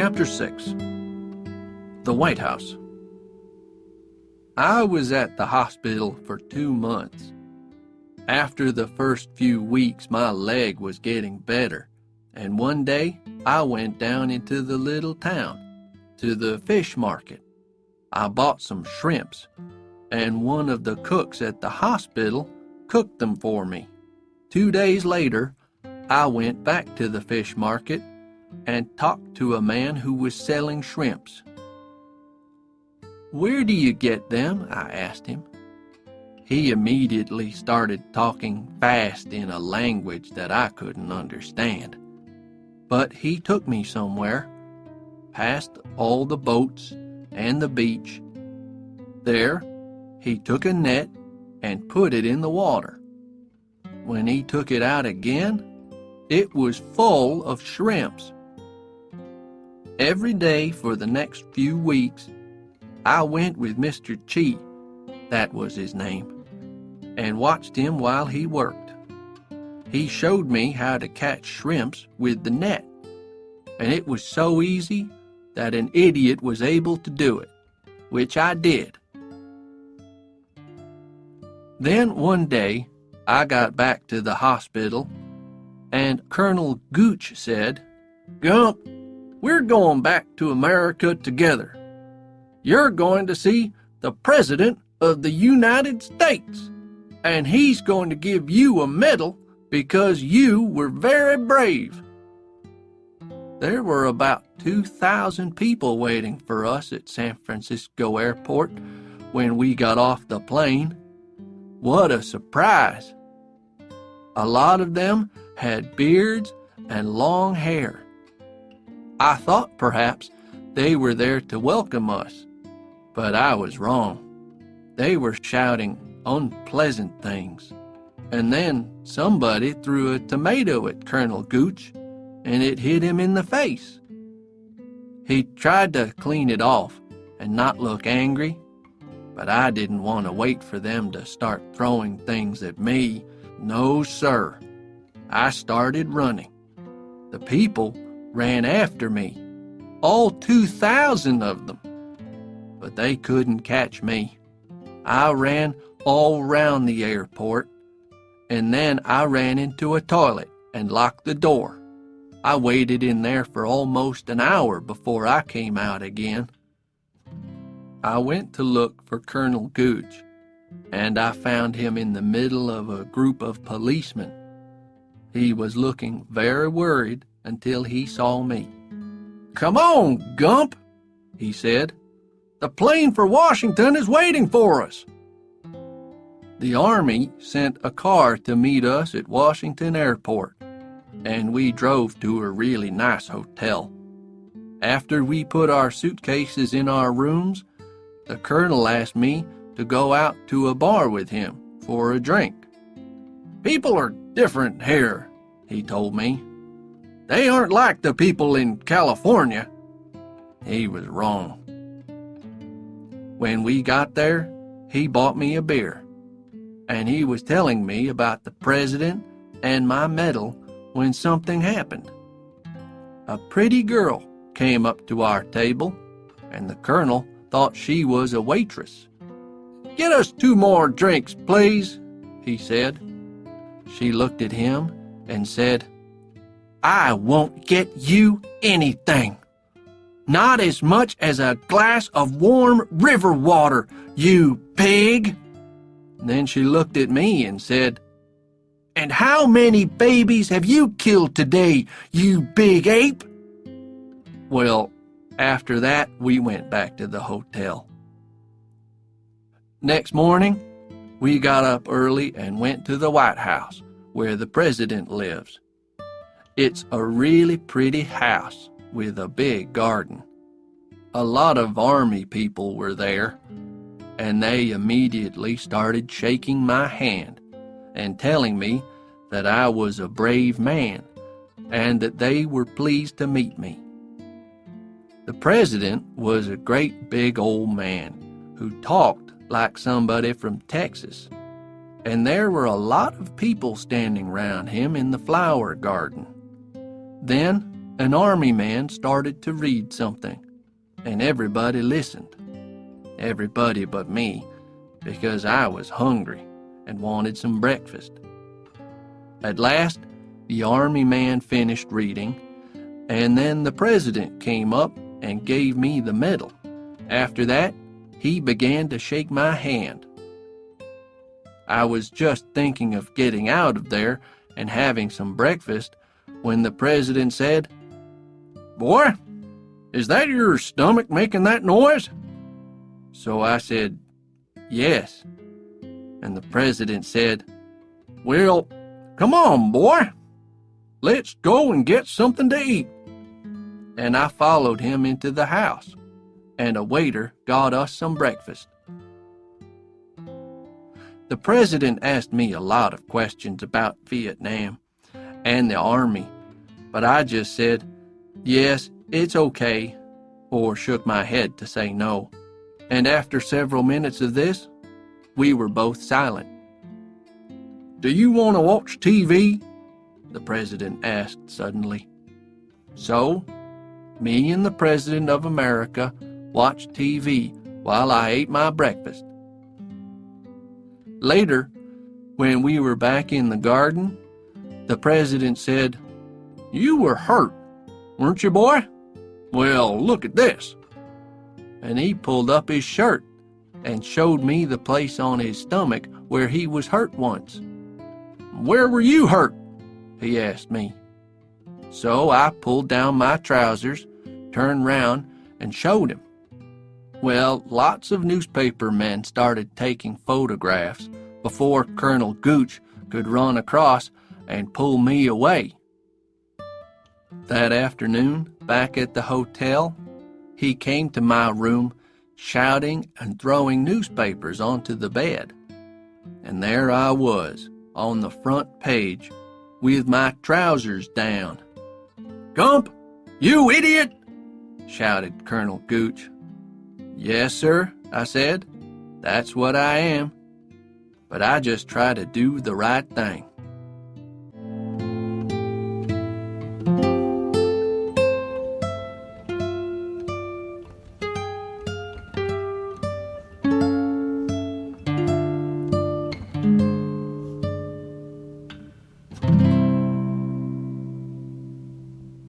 Chapter 6. The White House. I was at the hospital for 2 months. After the first few weeks, my leg was getting better, and one day I went down into the little town, to the fish market. I bought some shrimps, and one of the cooks at the hospital cooked them for me. 2 days later, I went back to the fish market and talked to a man who was selling shrimps. "Where do you get them?" I asked him. He immediately started talking fast in a language that I couldn't understand. But he took me somewhere, past all the boats and the beach. There, he took a net and put it in the water. When he took it out again, it was full of shrimps. Every day for the next few weeks, I went with Mr. Chi, that was his name, and watched him while he worked. He showed me how to catch shrimps with the net, and it was so easy that an idiot was able to do it, which I did. Then one day, I got back to the hospital, and Colonel Gooch said, "Gump, we're going back to America together. You're going to see the President of the United States, and he's going to give you a medal because you were very brave." There were about 2,000 people waiting for us at San Francisco Airport when we got off the plane. What a surprise! A lot of them had beards and long hair. I thought perhaps they were there to welcome us, but I was wrong. They were shouting unpleasant things, and then somebody threw a tomato at Colonel Gooch, and it hit him in the face. He tried to clean it off and not look angry, but I didn't want to wait for them to start throwing things at me. No, sir. I started running. The people ran after me, all 2,000 of them, but they couldn't catch me. I ran all round the airport, and then I ran into a toilet and locked the door. I waited in there for almost an hour before I came out again. I went to look for Colonel Gooch, and I found him in the middle of a group of policemen. He was looking very worried until he saw me. "Come on, Gump," he said. "The plane for Washington is waiting for us." The Army sent a car to meet us at Washington Airport, and we drove to a really nice hotel. After we put our suitcases in our rooms, the colonel asked me to go out to a bar with him for a drink. "People are different here," he told me. "They aren't like the people in California." He was wrong. When we got there, he bought me a beer, and he was telling me about the president and my medal when something happened. A pretty girl came up to our table, and the colonel thought she was a waitress. "Get us 2 more drinks, please," he said. She looked at him and said, "I won't get you anything. Not as much as a glass of warm river water, you pig." Then she looked at me and said, "And how many babies have you killed today, you big ape?" Well, after that, we went back to the hotel. Next morning, we got up early and went to the White House, where the president lives. It's a really pretty house with a big garden. A lot of Army people were there, and they immediately started shaking my hand and telling me that I was a brave man and that they were pleased to meet me. The president was a great big old man who talked like somebody from Texas, and there were a lot of people standing round him in the flower garden. Then an army man started to read something, and everybody listened. Everybody but me, because I was hungry and wanted some breakfast. At last, the army man finished reading, and then the president came up and gave me the medal. After that, he began to shake my hand. I was just thinking of getting out of there and having some breakfast when the president said, "Boy, is that your stomach making that noise?" So I said, "Yes." And the president said, "Well, come on, boy. Let's go and get something to eat." And I followed him into the house, and a waiter got us some breakfast. The president asked me a lot of questions about Vietnam and the army, but I just said, "Yes, it's okay," or shook my head to say no. And after several minutes of this, we were both silent. "Do you want to watch TV?" the president asked suddenly. So, me and the President of America watched TV while I ate my breakfast. Later, when we were back in the garden, the president said, "You were hurt, weren't you, boy? Well, look at this." And he pulled up his shirt and showed me the place on his stomach where he was hurt once. "Where were you hurt?" he asked me. So I pulled down my trousers, turned round, and showed him. Well, lots of newspaper men started taking photographs before Colonel Gooch could run across and pull me away. That afternoon, back at the hotel, he came to my room shouting and throwing newspapers onto the bed. And there I was, on the front page, with my trousers down. "Gump, you idiot!" shouted Colonel Gooch. "Yes, sir," I said. "That's what I am. But I just try to do the right thing."